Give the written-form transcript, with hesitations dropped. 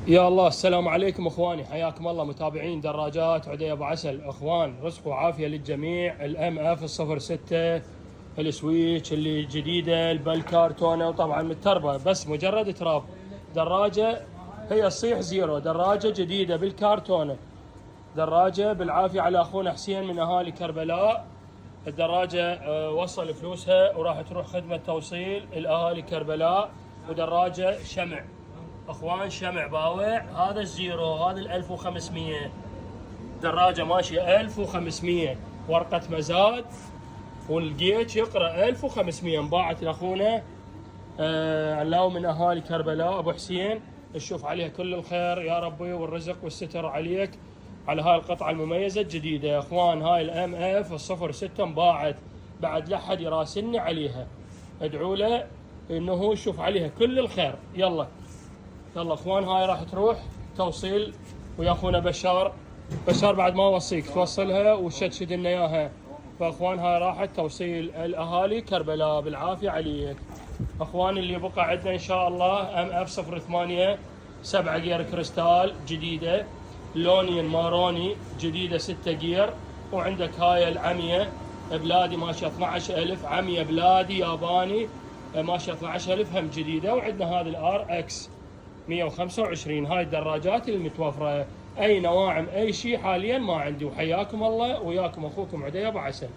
يا الله، السلام عليكم اخواني، حياكم الله متابعين دراجات عدي ابو عسل. اخوان رزق وعافيه للجميع. الام اف 06 السويتش اللي جديده، البالكارتونه، وطبعا متربه بس مجرد تراب. دراجه هي تصيح زيرو، دراجه جديده بالكارتونه، دراجه بالعافيه على اخونا حسين من اهالي كربلاء. الدراجه وصل فلوسها وراح تروح خدمه توصيل الاهالي كربلاء. ودراجه شمع اخوان، شمع باوع. هذا الزيرو، هذا ال 1500 دراجه ماشيه 1500 ورقه مزاد، والجيتش يقرا 1500. انباعت لاخونا علاو من اهالي كربلاء ابو حسين. نشوف عليها كل الخير يا ربي، والرزق والستر عليك على هاي القطعه المميزه الجديده يا اخوان. هاي الام اف 06 انباعت، بعد لا حد يراسلني عليها. ادعوا له انه هو يشوف عليها كل الخير. يلا يلا اخوان، هاي راح تروح توصيل ويا اخونا بشار. بشار بعد ما اوصيك توصلها وشدشد لنا اياها. فاخوان هاي راحت توصيل الاهالي كربلاء، بالعافيه عليك. اخوان اللي بقى عندنا ان شاء الله ام اف 08 7 جير كريستال جديده، لونين ماروني جديده 6 جير. وعندك هاي العميه بلادي ماشيه 12000، عميه بلادي ياباني ماشيه 12000 هم جديده. وعندنا هذه الار اكس 125. هاي الدراجات المتوفره، اي نواعم اي شيء حاليا ما عندي. وحياكم الله، وياكم اخوكم عدي ابو عسل.